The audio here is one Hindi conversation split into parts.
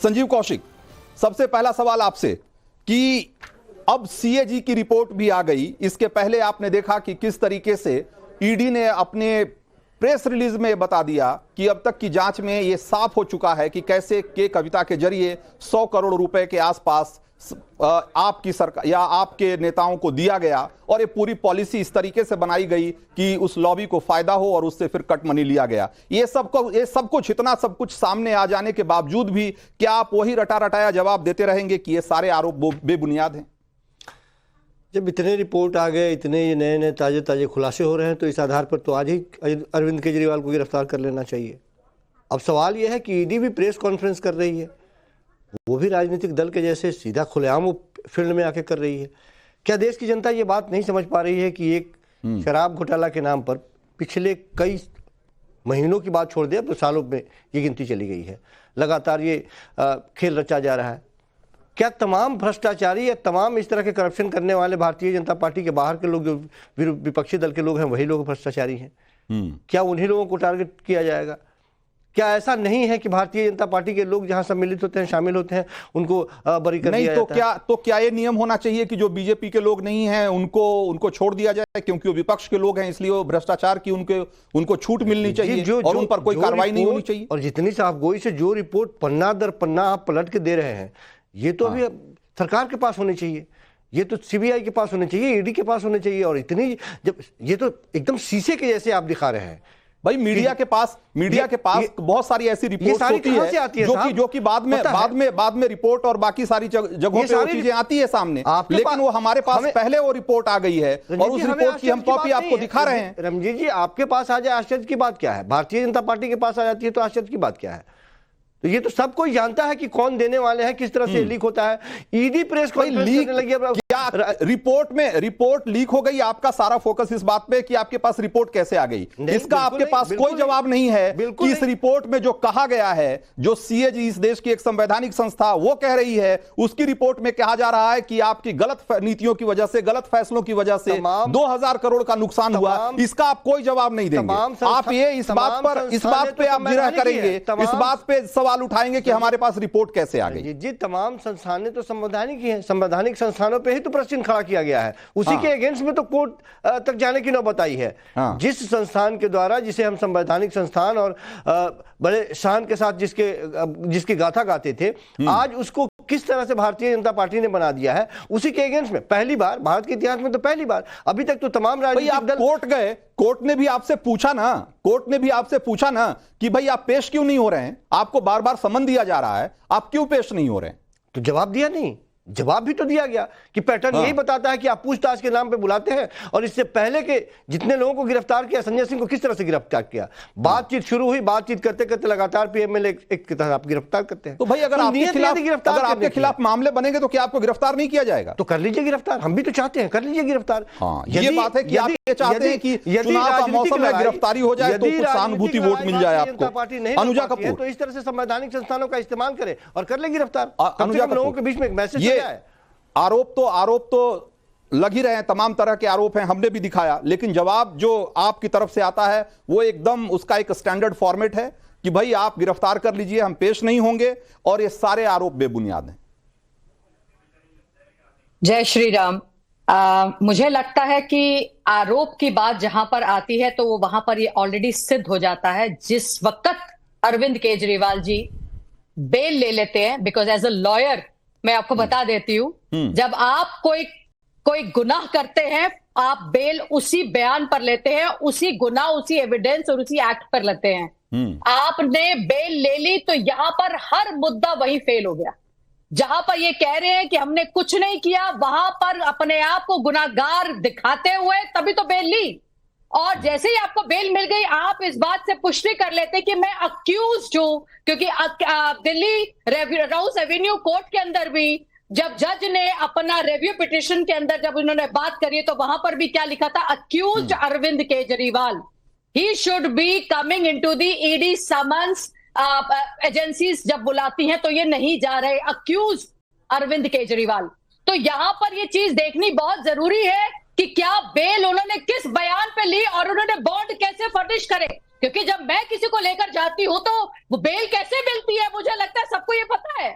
संजीव कौशिक, सबसे पहला सवाल आपसे कि अब सीएजी की रिपोर्ट भी आ गई, इसके पहले आपने देखा कि किस तरीके से ईडी ने अपने प्रेस रिलीज में बता दिया कि अब तक की जांच में यह साफ हो चुका है कि कैसे के कविता के जरिए 100 करोड़ रुपए के आसपास आपकी सरकार या आपके नेताओं को दिया गया और ये पूरी पॉलिसी इस तरीके से बनाई गई कि उस लॉबी को फायदा हो और उससे फिर कट मनी लिया गया। ये सब कुछ इतना सब कुछ सामने आ जाने के बावजूद भी क्या आप वही रटा रटाया जवाब देते रहेंगे कि ये सारे आरोप बेबुनियाद हैं? जब इतने रिपोर्ट आ गए, इतने ये नए नए ताजे ताजे खुलासे हो रहे हैं, तो इस आधार पर तो आज ही अरविंद केजरीवाल को गिरफ्तार कर लेना चाहिए। अब सवाल यह है कि ईडी भी प्रेस कॉन्फ्रेंस कर रही है, वो भी राजनीतिक दल के जैसे सीधा खुलेआम वो फील्ड में आके कर रही है। क्या देश की जनता ये बात नहीं समझ पा रही है कि एक शराब घोटाला के नाम पर पिछले कई महीनों की बात छोड़ दे, अब तो सालों में ये गिनती चली गई है, लगातार ये खेल रचा जा रहा है। क्या तमाम भ्रष्टाचारी या तमाम इस तरह के करप्शन करने वाले भारतीय जनता पार्टी के बाहर के लोग जो विपक्षी दल के लोग हैं वही लोग भ्रष्टाचारी हैं? क्या उन्हीं लोगों को टारगेट किया जाएगा? क्या ऐसा नहीं है कि भारतीय जनता पार्टी के लोग जहां सम्मिलित होते हैं, शामिल होते हैं, उनको बरी कर दिया जाता है? तो क्या ये नियम होना चाहिए कि जो बीजेपी के लोग नहीं हैं उनको छोड़ दिया जाए क्योंकि वो विपक्ष के लोग हैं, इसलिए वो भ्रष्टाचार की उनको छूट मिलनी चाहिए और उन पर कोई कार्रवाई नहीं होनी चाहिए? और जितनी साफगोई से जो रिपोर्ट पन्ना दर पन्ना आप पलट के दे रहे हैं, ये तो अभी सरकार के पास होनी चाहिए, ये तो सीबीआई के पास होनी चाहिए, ईडी के पास होनी चाहिए। और इतनी जब ये तो एकदम शीशे के जैसे आप दिखा रहे हैं भाई, मीडिया के पास बहुत सारी ऐसी रिपोर्ट होती है जो कि बाद में रिपोर्ट और बाकी सारी जगहों पे वो चीजें आती है सामने, लेकिन वो हमारे पास पहले वो रिपोर्ट आ गई है और उस रिपोर्ट की हम कॉपी आपको दिखा रहे हैं। रमजीत जी, आपके पास आ जाए आश्चर्य की बात क्या है? भारतीय जनता पार्टी के पास आ जाती है तो आश्चर्य की बात क्या है? तो ये तो सब कोई जानता है कि कौन देने वाले हैं, किस तरह से लीक होता है। ईडी प्रेस कॉन्फ्रेंस करने लगी है। क्या रिपोर्ट लीक हो गई? आपका सारा फोकस इस बात पे कि आपके पास रिपोर्ट कैसे आ गई, इसका आपके पास कोई जवाब नहीं है कि इस रिपोर्ट में जो कहा गया है, जो सीएजी इस देश की एक संवैधानिक संस्था वो कह रही है, उसकी रिपोर्ट में कहा जा रहा है कि आपकी गलत नीतियों की वजह से, गलत फैसलों की वजह से 2000 करोड़ का नुकसान हुआ। इसका आप कोई जवाब नहीं देंगे। आप ये इस बात पे आप जिरह करेंगे, इस बात पे सवाल उठाएंगे कि हमारे पास रिपोर्ट कैसे आ गई? जी, तमाम संस्थानें तो संवैधानिक ही हैं, संवैधानिक संस्थानों पे ही तो प्रश्न खड़ा किया गया है, उसी के अगेंस्ट में तो कोर्ट तक जाने की नौबत आई है। जिस संस्थान के द्वारा, जिसे हम संवैधानिक संस्थान और बड़े शान के साथ जिसकी गाथा गाते थे, आज उसको किस तरह से भारतीय जनता पार्टी ने बना दिया है, उसी के अगेंस्ट में पहली बार भारत के इतिहास में तो पहली बार, अभी तक तो तमाम राजनीतिक दल कोर्ट गए, कोर्ट ने भी आपसे पूछा ना कि भाई आप पेश क्यों नहीं हो रहे हैं, आपको बार बार समन दिया जा रहा है, आप क्यों पेश नहीं हो रहे हैं? तो जवाब दिया नहीं। जवाब भी तो दिया गया कि पैटर्न यही बताता है कि आप पूछताछ के नाम पे बुलाते हैं। और इससे पहले के जितने लोगों को गिरफ्तार किया, संजय सिंह को किस तरह से गिरफ्तार किया, बातचीत शुरू हुई, बातचीत करते करते लगातार पीएमएलए एक की तरह आप गिरफ्तार करते हैं। तो भाई अगर आपके खिलाफ मामले बनेंगे तो क्या आपको गिरफ्तार नहीं किया जाएगा? तो कर लीजिए गिरफ्तार, हम भी तो चाहते हैं, कर लीजिए गिरफ्तार। ये बात है कि आप ये चाहते हैं कि चुनाव का मौसम में गिरफ्तारी हो जाए तो कुछ सहानुभूति वोट मिल जाए आपको। पार्टी नहीं अनुजा कपूर तो इस तरह से संवैधानिक संस्थानों का इस्तेमाल करे और कर ले गिरफ्तार। अनुजा लोगों के बीच में एक मैसेज जाए। आरोप तो लग ही रहे हैं, तमाम तरह के आरोप हैं, हमने भी दिखाया, लेकिन जवाब जो आपकी तरफ से आता है वो एकदम उसका एक स्टैंडर्ड फॉर्मेट है कि भाई आप गिरफ्तार कर लीजिए, हम पेश नहीं होंगे और ये सारे आरोप बेबुनियाद हैं। जय श्री राम। मुझे लगता है कि आरोप की बात जहां पर आती है तो वो वहां पर ये ऑलरेडी सिद्ध हो जाता है जिस वक्त अरविंद केजरीवाल जी बेल ले लेते हैं। बिकॉज एज अ लॉयर मैं आपको बता देती हूं, जब आप कोई गुनाह करते हैं, आप बेल उसी बयान पर लेते हैं, उसी गुनाह, उसी एविडेंस और उसी एक्ट पर लेते हैं। आपने बेल ले ली तो यहां पर हर मुद्दा वही फेल हो गया। जहां पर ये कह रहे हैं कि हमने कुछ नहीं किया, वहां पर अपने आप को गुनाहगार दिखाते हुए तभी तो बेल ली। और जैसे ही आपको बेल मिल गई, आप इस बात से पुष्टि कर लेते कि मैं अक्यूज्ड हूं, क्योंकि दिल्ली राउस एवेन्यू कोर्ट के अंदर भी जब जज ने अपना रिव्यू पिटिशन के अंदर जब उन्होंने बात करी तो वहां पर भी क्या लिखा था? Accused Arvind Kejriwal, he should be coming into the ED summons. Agencies जब बुलाती हैं तो ये नहीं जा रहे, अक्यूज अरविंद केजरीवाल। तो यहां पर ये चीज देखनी बहुत जरूरी है कि क्या बेल उन्होंने किस बयान पे ली और उन्होंने बॉन्ड कैसे फर्निश करे। क्योंकि जब मैं किसी को लेकर जाती हूं तो वो बेल कैसे मिलती है, मुझे लगता है सबको ये पता है।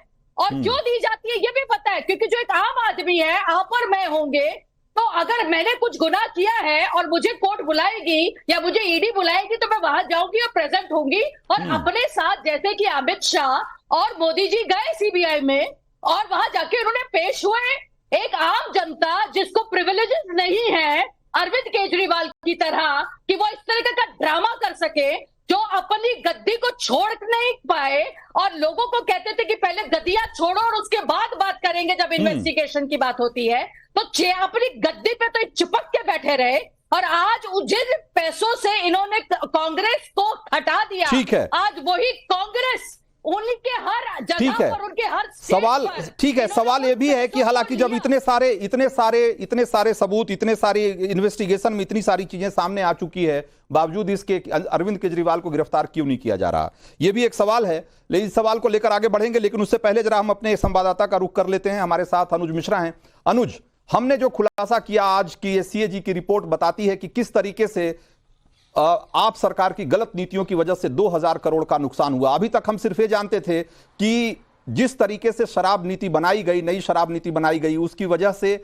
और क्यों दी जाती है ये भी पता है, क्योंकि जो एक आम आदमी है, आप और मैं होंगे, तो अगर मैंने कुछ गुनाह किया है और मुझे कोर्ट बुलाएगी या मुझे ईडी बुलाएगी तो मैं वहां जाऊंगी और प्रेजेंट होंगी, और अपने साथ जैसे कि अमित शाह और मोदी जी गए सीबीआई में और वहां जाके उन्होंने पेश हुए, एक आम जनता जिसको प्रिविलेजेस नहीं है अरविंद केजरीवाल की तरह कि वो इस तरह का ड्रामा कर सके, जो अपनी गद्दी को छोड़ नहीं पाए और लोगों को कहते थे कि पहले गद्दियां छोड़ो और उसके बाद बात करेंगे जब इन्वेस्टिगेशन की बात होती है, तो अपनी गद्दी पे तो चिपक के बैठे रहे, और आज जिन पैसों से इन्होंने कांग्रेस को हटा दिया, ठीक है, आज वही कांग्रेस उनके हर जगह ठीक है, पर, उनके हर सवाल ठीक है, सवाल ये भी है कि हालांकि जब इतने सारे सबूत, इतने सारे इन्वेस्टिगेशन में इतनी सारी चीजें सामने आ चुकी है, बावजूद इसके अरविंद केजरीवाल को गिरफ्तार क्यों नहीं किया जा रहा, ये भी एक सवाल है। लेकिन इस सवाल को लेकर आगे बढ़ेंगे, लेकिन उससे पहले जरा हम अपने संवाददाता का रुख कर लेते हैं। हमारे साथ अनुज मिश्रा हैं। अनुज, हमने जो खुलासा किया आज की, ये सीएजी की रिपोर्ट बताती है कि किस तरीके से आप सरकार की गलत नीतियों की वजह से 2000 करोड़ का नुकसान हुआ। अभी तक हम सिर्फ ये जानते थे कि जिस तरीके से शराब नीति बनाई गई, नई शराब नीति बनाई गई, उसकी वजह से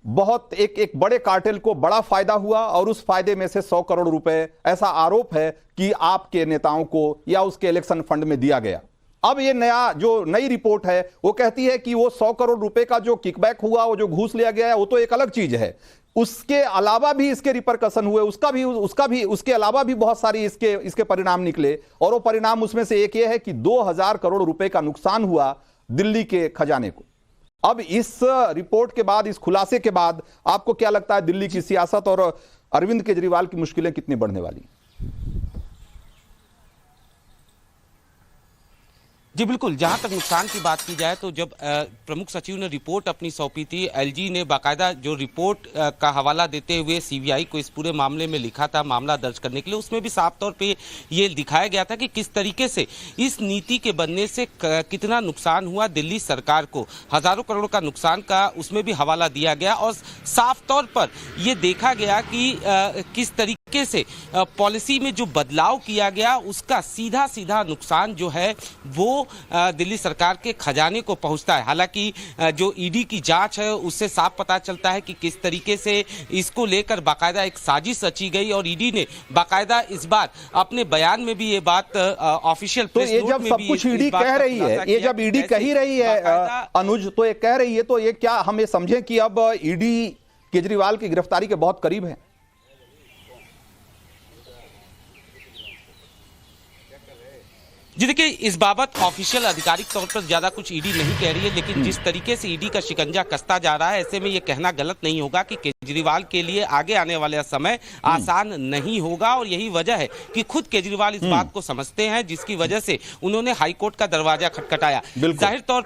बहुत एक बड़े कार्टेल को बड़ा फायदा हुआ, और उस फायदे में से 100 करोड़ रुपए ऐसा आरोप है कि आपके नेताओं को या उसके इलेक्शन फंड में दिया गया। अब ये नई रिपोर्ट है वो कहती है कि वो 100 करोड़ रुपए का जो किकबैक हुआ, वो जो घूस लिया गया है, वो तो एक अलग चीज है, उसके अलावा भी इसके रिपरकशन हुए, उसके अलावा भी बहुत सारी इसके परिणाम निकले, और वो परिणाम उसमें से एक ये है कि 2000 करोड़ रुपए का नुकसान हुआ दिल्ली के खजाने को। अब इस रिपोर्ट के बाद, इस खुलासे के बाद आपको क्या लगता है दिल्ली की सियासत और अरविंद केजरीवाल की मुश्किलें कितनी बढ़ने वाली? जी बिल्कुल, जहां तक नुकसान की बात की जाए तो जब प्रमुख सचिव ने रिपोर्ट अपनी सौंपी थी, एलजी ने बाकायदा जो रिपोर्ट का हवाला देते हुए सीबीआई को इस पूरे मामले में लिखा था मामला दर्ज करने के लिए, उसमें भी साफ तौर पे ये दिखाया गया था कि किस तरीके से इस नीति के बनने से कितना नुकसान हुआ दिल्ली सरकार को, हजारों करोड़ का नुकसान का उसमें भी हवाला दिया गया, और साफ तौर पर ये देखा गया कि किस तरीके से पॉलिसी में जो बदलाव किया गया उसका सीधा सीधा नुकसान जो है वो दिल्ली सरकार के खजाने को पहुंचता है। हालांकि जो ईडी की जांच है उससे साफ पता चलता है कि किस तरीके से इसको लेकर बाकायदा एक साजिश रची गई, और ईडी ने बाकायदा इस बार अपने बयान में भी ये बात ऑफिशियल तो ये जब सब कुछ ईडी कह रही है, ये जब ईडी कह ही रही है अनुज, तो ये कह रही है, तो ये क्या हम ये समझें कि अब ईडी केजरीवाल की गिरफ्तारी के बहुत करीब है? जी देखिए, इस बाबत ऑफिशियल आधिकारिक तौर पर ज्यादा कुछ ईडी नहीं कह रही है, लेकिन जिस तरीके से ईडी का शिकंजा कसता जा रहा है, ऐसे में ये कहना गलत नहीं होगा कि केजरीवाल के लिए आगे आने वाला समय आसान नहीं होगा, और यही वजह है कि खुद केजरीवाल इस बात को समझते हैं, जिसकी वजह से उन्होंने हाईकोर्ट का दरवाजा खटखटाया। जाहिर तौर